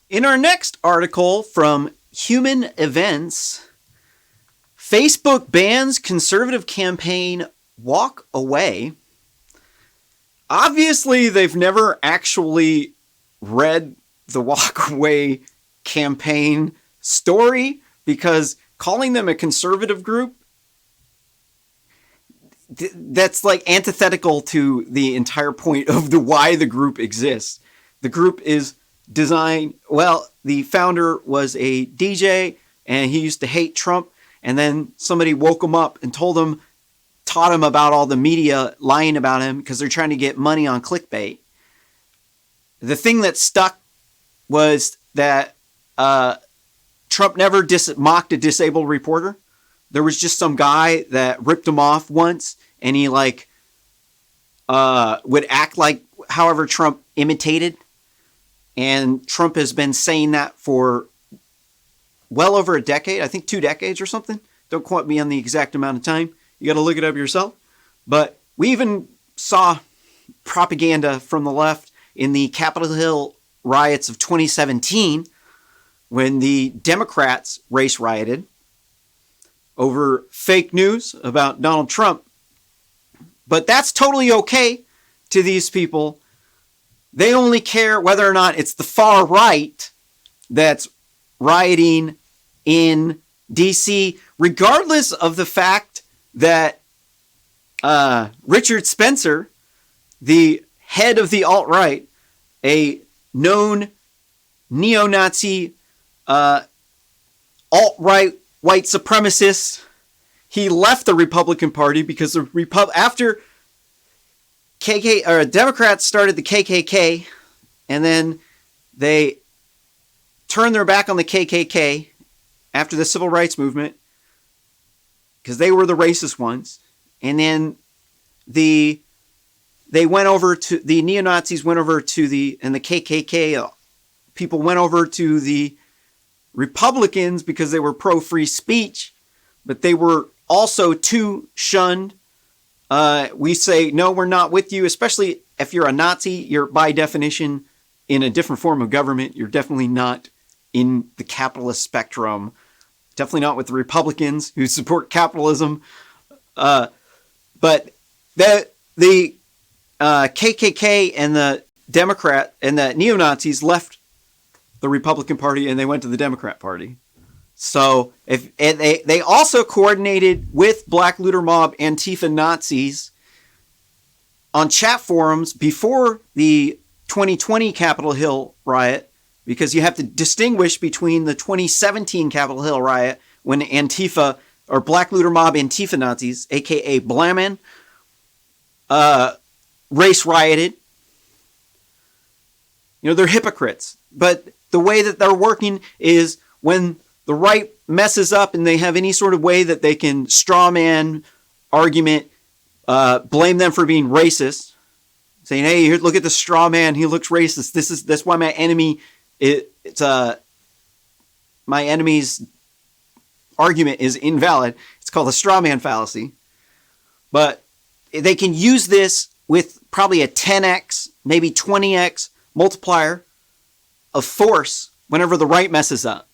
In our next article from Human Events, Facebook bans conservative campaign walk away. Obviously, they've never actually read the walk away campaign story, because calling them a conservative group, that's like antithetical to the entire point of why the group exists. The group is designed, the founder was a DJ and he used to hate Trump, and then somebody woke him up and taught him about all the media lying about him because they're trying to get money on clickbait. The thing that stuck was that Trump never mocked a disabled reporter. There was just some guy that ripped him off once, and he would act like however Trump imitated. And Trump has been saying that for well over a decade, I think 2 decades or something. Don't quote me on the exact amount of time. You got to look it up yourself. But we even saw propaganda from the left in the Capitol Hill riots of 2017, when the Democrats race rioted over fake news about Donald Trump. But that's totally okay to these people. They only care whether or not it's the far right that's rioting in DC, regardless of the fact that Richard Spencer, the head of the alt-right, a known neo-Nazi alt-right white supremacist, he left the Republican Party because after Democrats started the KKK, and then they turned their back on the KKK after the Civil Rights Movement because they were the racist ones, and then they went over to the neo-Nazis, and the KKK people went over to the Republicans because they were pro-free speech, but they were also too shunned. We say, no, we're not with you, especially if you're a Nazi. You're by definition in a different form of government. You're definitely not in the capitalist spectrum. Definitely not with the Republicans who support capitalism. But the KKK and the Democrat and the neo-Nazis left the Republican Party and they went to the Democrat Party. So they also coordinated with Black Looter Mob Antifa Nazis on chat forums before the 2020 Capitol Hill riot, because you have to distinguish between the 2017 Capitol Hill riot when Antifa or Black Looter Mob Antifa Nazis, aka Blamin, race rioted. They're hypocrites. But the way that they're working is when the right messes up and they have any sort of way that they can straw man argument, blame them for being racist, saying, hey, here, look at the straw man, he looks racist. That's why my enemy, my enemy's argument is invalid. It's called a straw man fallacy. But they can use this with probably a 10x, maybe 20x multiplier of force whenever the right messes up.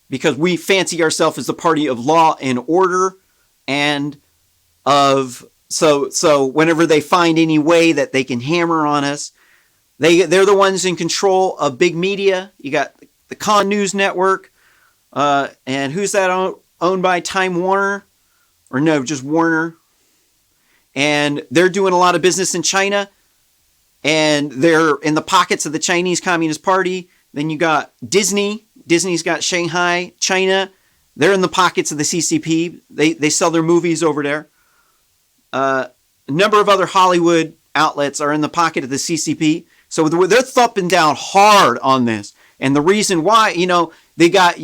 Because we fancy ourselves as the party of law and order, and so whenever they find any way that they can hammer on us, they're the ones in control of big media. You got the Con News Network, and who's that owned by? Time Warner, or no, just Warner. And they're doing a lot of business in China, and they're in the pockets of the Chinese Communist Party. Then you got Disney. Disney's got Shanghai, China. They're in the pockets of the CCP. They sell their movies over there. A number of other Hollywood outlets are in the pocket of the CCP. So they're thumping down hard on this. And the reason why, they got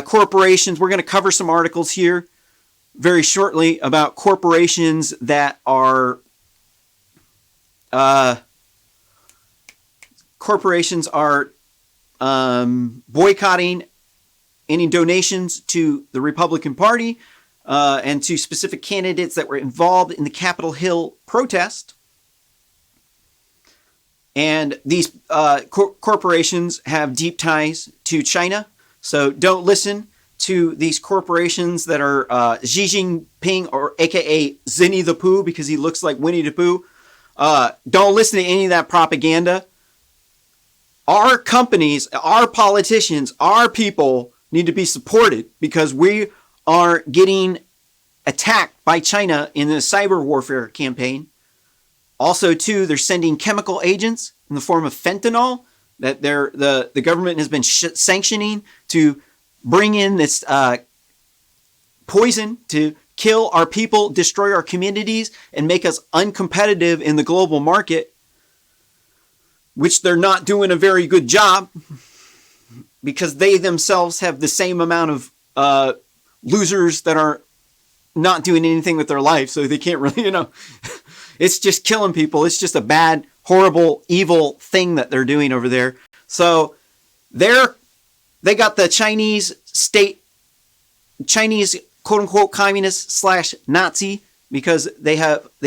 corporations. We're going to cover some articles here very shortly about corporations that are boycotting any donations to the Republican Party and to specific candidates that were involved in the Capitol Hill protest. And these corporations have deep ties to China. So don't listen to these corporations that are Xi Jinping, or AKA Zinny the Pooh, because he looks like Winnie the Pooh. Don't listen to any of that propaganda. Our companies, our politicians, our people need to be supported, because we are getting attacked by China in the cyber warfare campaign. Also, too, they're sending chemical agents in the form of fentanyl that the government has been sanctioning to bring in this poison to kill our people, destroy our communities, and make us uncompetitive in the global market, which they're not doing a very good job, because they themselves have the same amount of losers that are not doing anything with their life, so they can't really, it's just killing people. It's just a bad, horrible, evil thing that they're doing over there. So they got the Chinese quote unquote communist / Nazi, because they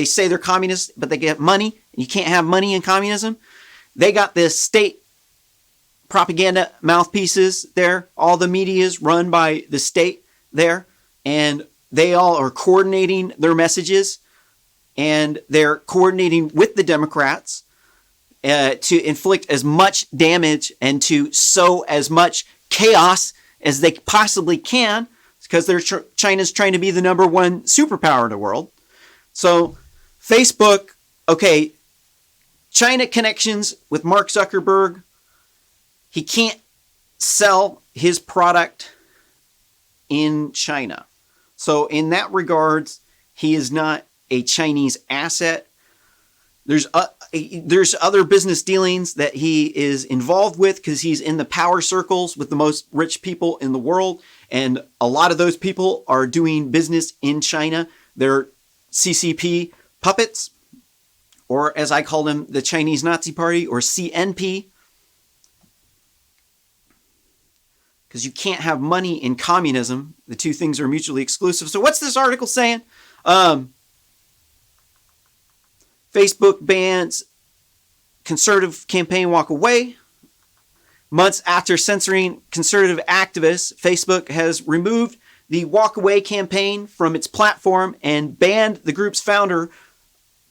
say they're communist, but they get money. You can't have money in communism. They got this state propaganda mouthpieces there. All the media is run by the state there, and they all are coordinating their messages, and they're coordinating with the Democrats to inflict as much damage and to sow as much chaos as they possibly can, because China's trying to be the number one superpower in the world. So Facebook, okay, China connections with Mark Zuckerberg. He can't sell his product in China. So in that regards, he is not a Chinese asset. There's other business dealings that he is involved with, because he's in the power circles with the most rich people in the world. And a lot of those people are doing business in China. They're CCP puppets, or as I call them, the Chinese Nazi Party, or CNP. Because you can't have money in communism. The two things are mutually exclusive. So what's this article saying? Facebook bans conservative campaign walk away. Months after censoring conservative activists, Facebook has removed the walk away campaign from its platform and banned the group's founder,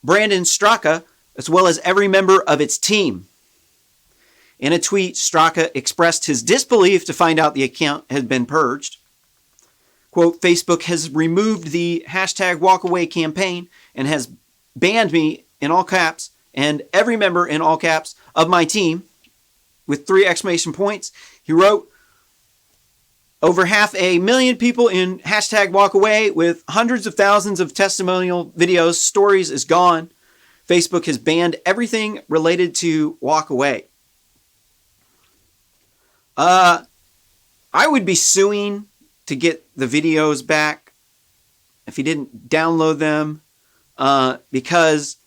Brandon Straka, as well as every member of its team. In a tweet, Straka expressed his disbelief to find out the account had been purged. Quote, Facebook has removed the hashtag walkaway campaign and has banned me, in all caps, and every member, in all caps, of my team, with 3 exclamation points. He wrote, over 500,000 people in hashtag walkaway with hundreds of thousands of testimonial videos, stories is gone. Facebook has banned everything related to walkaway. I would be suing to get the videos back if he didn't download them, because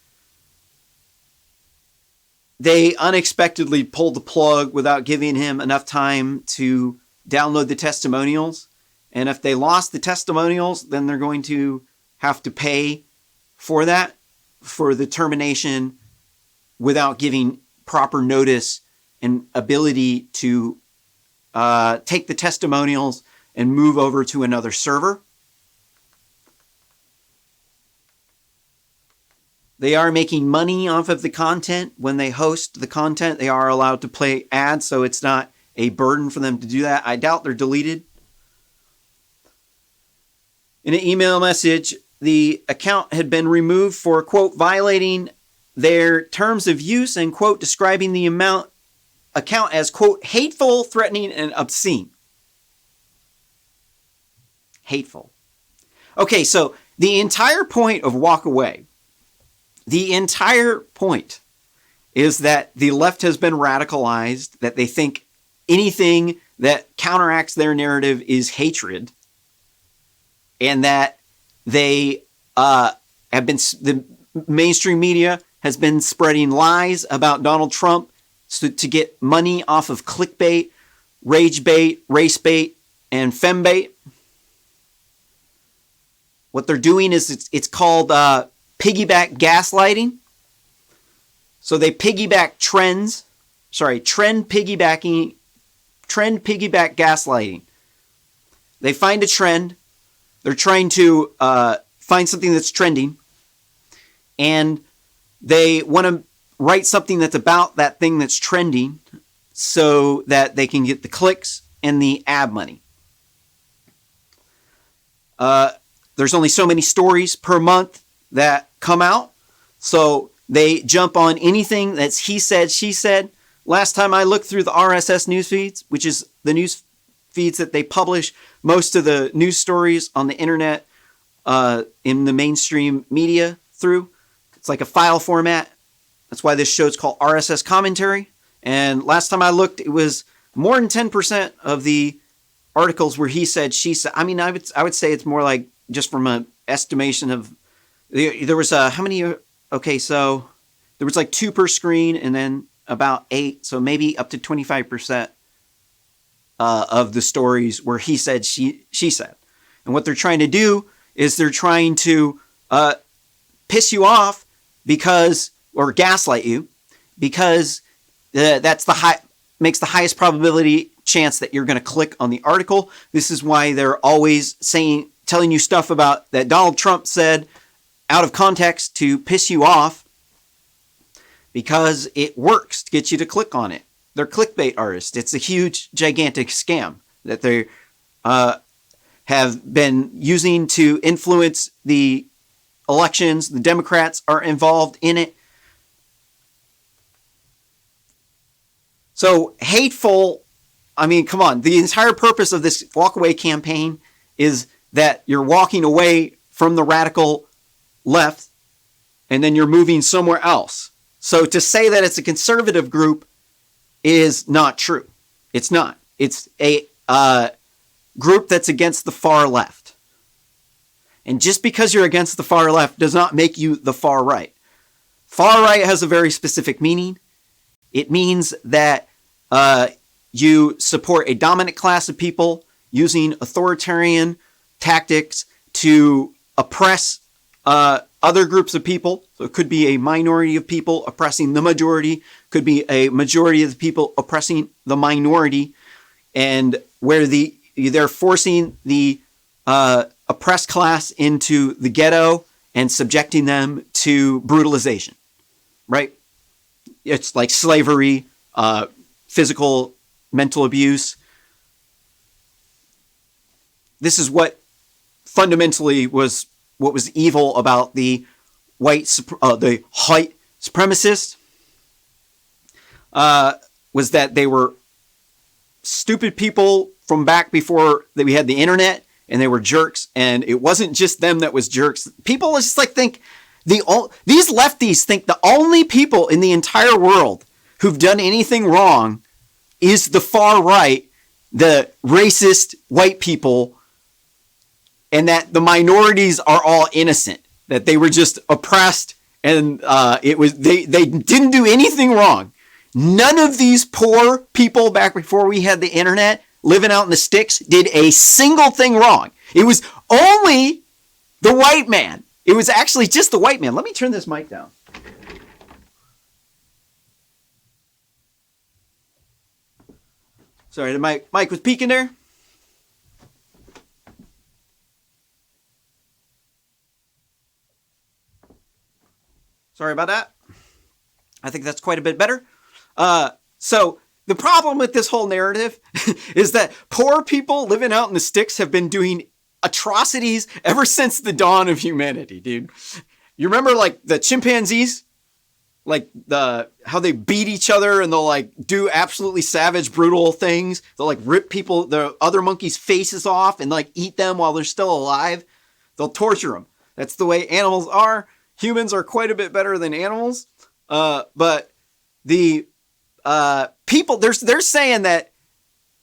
they unexpectedly pulled the plug without giving him enough time to download the testimonials. And if they lost the testimonials, then they're going to have to pay for that, for the termination, without giving proper notice and ability to take the testimonials and move over to another server. They are making money off of the content. When they host the content, they are allowed to play ads, so it's not a burden for them to do that. I doubt they're deleted. In an email message, the account had been removed for, quote, violating their terms of use and, quote, describing the account as, quote, hateful, threatening, and obscene. Hateful. Okay, so the entire point of walk away, the entire point is that the left has been radicalized, that they think anything that counteracts their narrative is hatred, and that they have been, the mainstream media has been spreading lies about Donald Trump to get money off of clickbait, rage bait, race bait, and fembait. What they're doing is it's called piggyback gaslighting. So they piggyback trend piggyback gaslighting. They find a trend. They're trying to find something that's trending, and they want to write something that's about that thing that's trending so that they can get the clicks and the ad money. There's only so many stories per month that come out, so they jump on anything that's he said, she said. Last time I looked through the RSS news feeds, which is the news feeds that they publish most of the news stories on the internet in the mainstream media through. It's like a file format. That's why this show is called RSS Commentary. And last time I looked, it was more than 10% of the articles where he said, she said. I mean, I would say it's more like, just from an estimation of, there was how many? Okay, so there was like 2 per screen, and then about 8, so maybe up to 25% of the stories where he said, she said. And what they're trying to do is they're trying to piss you off or gaslight you, because that's makes the highest probability chance that you're going to click on the article. This is why they're always telling you stuff about that Donald Trump said out of context to piss you off, because it works to get you to click on it. They're clickbait artists. It's a huge, gigantic scam that they have been using to influence the elections. The Democrats are involved in it. So hateful, I mean, come on. The entire purpose of this walk-away campaign is that you're walking away from the radical left and then you're moving somewhere else. So to say that it's a conservative group is not true. It's not. It's a group that's against the far left. And just because you're against the far left does not make you the far right. Far right has a very specific meaning. It means that you support a dominant class of people using authoritarian tactics to oppress other groups of people. So it could be a minority of people oppressing the majority, could be a majority of the people oppressing the minority, and where they're forcing the oppressed class into the ghetto and subjecting them to brutalization, right? It's like slavery, physical, mental abuse. This is what fundamentally was what was evil about the white supremacists, was that they were stupid people from back before that we had the internet, and they were jerks. And it wasn't just them that was jerks. People just like think these lefties think the only people in the entire world who've done anything wrong is the far right, the racist white people, and that the minorities are all innocent, that they were just oppressed, and they didn't do anything wrong. None of these poor people back before we had the internet living out in the sticks did a single thing wrong. It was only the white man. It was actually just the white man. Let me turn this mic down. Sorry, the mic was peaking there. Sorry about that. I think that's quite a bit better. So the problem with this whole narrative is that poor people living out in the sticks have been doing atrocities ever since the dawn of humanity, dude. You remember like the chimpanzees? Like how they beat each other, and they'll like do absolutely savage, brutal things. They'll like rip the other monkeys' faces off and like eat them while they're still alive. They'll torture them. That's the way animals are. Humans are quite a bit better than animals. But the people, they're saying that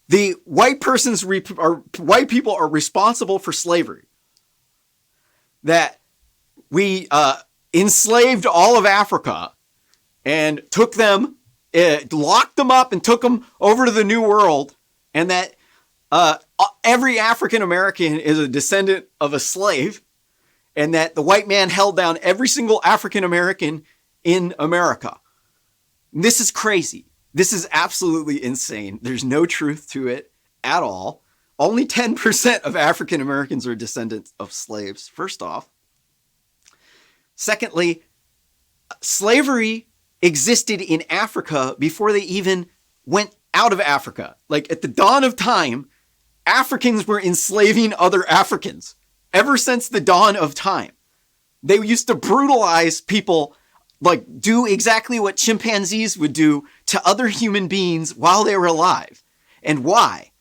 the white people are responsible for slavery. That we enslaved all of Africa and took them, locked them up and took them over to the New World, and that every African American is a descendant of a slave, and that the white man held down every single African American in America. This is crazy. This is absolutely insane. There's no truth to it at all. Only 10% of African Americans are descendants of slaves, first off. Secondly, slavery existed in Africa before they even went out of Africa. Like at the dawn of time, Africans were enslaving other Africans ever since the dawn of time. They used to brutalize people, like do exactly what chimpanzees would do to other human beings while they were alive. And why?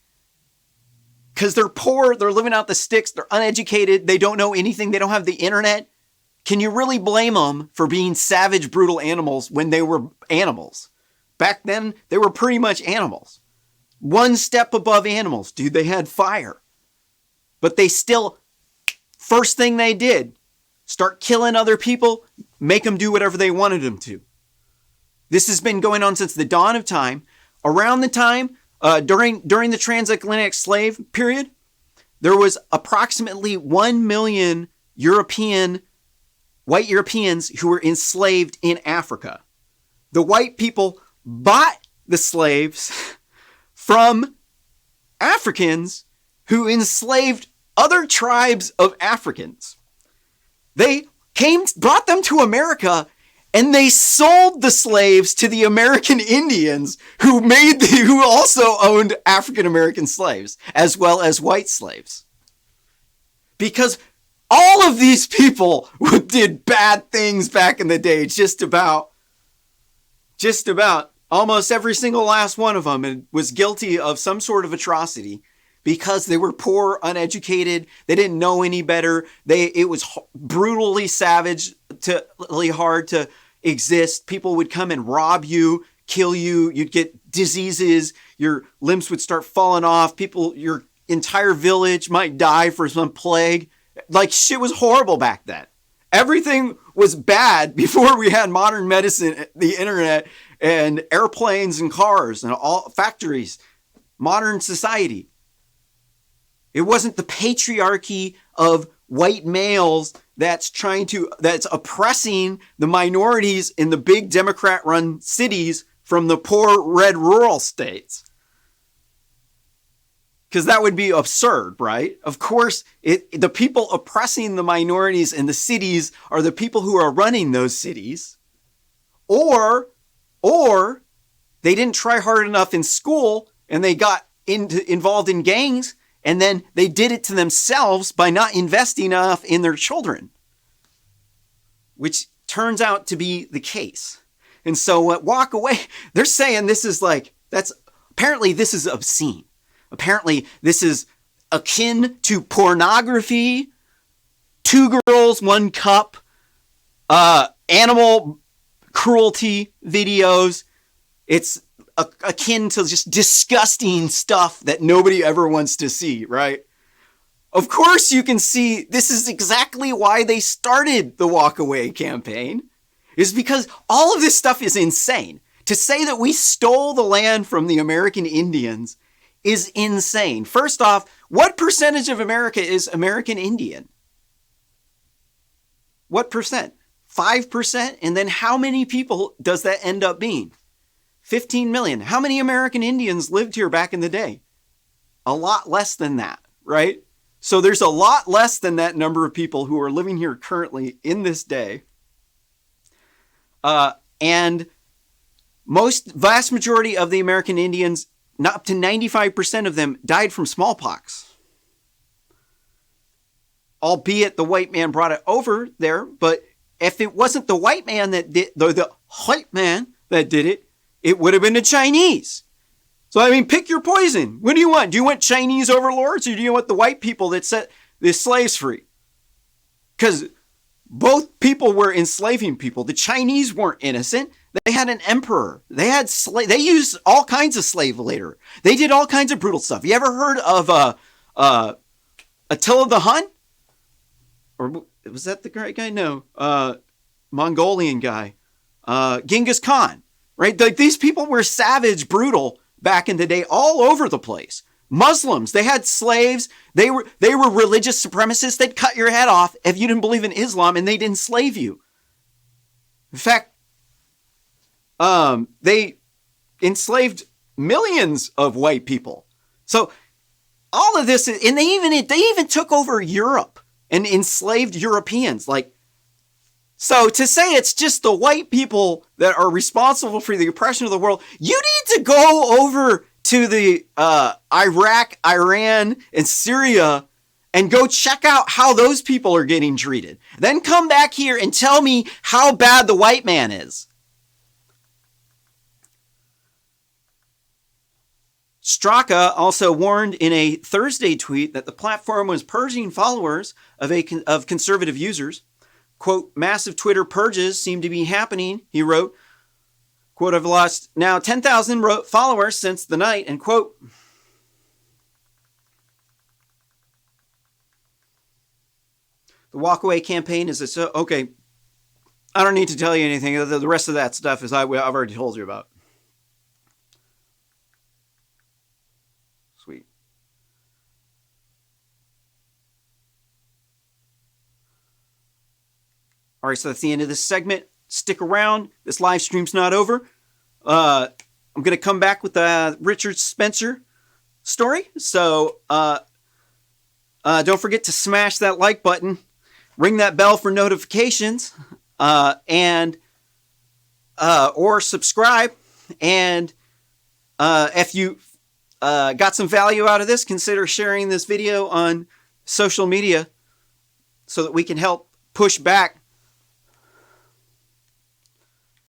Because they're poor, they're living out the sticks, they're uneducated, they don't know anything, they don't have the internet. Can you really blame them for being savage, brutal animals when they were animals? Back then, they were pretty much animals. One step above animals, dude. They had fire. But they still, first thing they did, start killing other people, make them do whatever they wanted them to. This has been going on since the dawn of time. Around the time, during the transatlantic slave period, there was approximately 1 million white Europeans who were enslaved in Africa. The white people bought the slaves from Africans who enslaved other tribes of Africans. They brought them to America, and they sold the slaves to the American Indians who also owned African American slaves as well as white slaves. Because all of these people did bad things back in the day, just about almost every single last one of them was guilty of some sort of atrocity because they were poor, uneducated, they didn't know any better. It was brutally savage, really hard to exist. People would come and rob you, kill you, you'd get diseases, your limbs would start falling off, your entire village might die for some plague. Like, shit was horrible back then. Everything was bad before we had modern medicine, the internet, and airplanes and cars and all factories, modern society. It wasn't the patriarchy of white males that's oppressing the minorities in the big Democrat-run cities from the poor red rural states. Because that would be absurd, right? Of course, the people oppressing the minorities in the cities are the people who are running those cities. Or they didn't try hard enough in school and they got involved in gangs, and then they did it to themselves by not investing enough in their children, which turns out to be the case. And so walk away, they're saying apparently this is obscene. Apparently, this is akin to pornography, 2 girls, 1 cup, animal cruelty videos. It's akin to just disgusting stuff that nobody ever wants to see, right? Of course, you can see this is exactly why they started the Walk Away campaign, is because all of this stuff is insane. To say that we stole the land from the American Indians is insane. First off, what percentage of America is American Indian? What percent? 5%? And then how many people does that end up being? 15 million. How many American Indians lived here back in the day? A lot less than that, right? So there's a lot less than that number of people who are living here currently in this day. And vast majority of the American Indians, not up to 95% of them, died from smallpox. Albeit the white man brought it over there, but if it wasn't the white man that did, the white man that did it, it would have been the Chinese. So, I mean, pick your poison. What do you want? Do you want Chinese overlords, or do you want the white people that set the slaves free? Because both people were enslaving people. The Chinese weren't innocent. They had an emperor. They used all kinds of slave labor. They did all kinds of brutal stuff. You ever heard of Attila the Hun? Or was that the great guy? No. Mongolian guy. Genghis Khan. Right? Like, these people were savage, brutal back in the day all over the place. Muslims, they had slaves. They were religious supremacists. They'd cut your head off if you didn't believe in Islam, and they'd enslave you. In fact, They enslaved millions of white people. So all of this, and they even took over Europe and enslaved Europeans. Like, so to say it's just the white people that are responsible for the oppression of the world, you need to go over to the Iraq, Iran, and Syria and go check out how those people are getting treated. Then come back here and tell me how bad the white man is. Straka also warned in a Thursday tweet that the platform was purging followers of conservative users. Quote, massive Twitter purges seem to be happening, he wrote. Quote, I've lost now 10,000 followers since the night, and quote, the walkaway campaign is okay. I don't need to tell you anything. The rest of that stuff is I've already told you about. Sweet. All right, so that's the end of this segment. Stick around. This live stream's not over. I'm going to come back with the Richard Spencer story. So don't forget to smash that like button, ring that bell for notifications, and or subscribe. And if you got some value out of this, consider sharing this video on social media so that we can help push back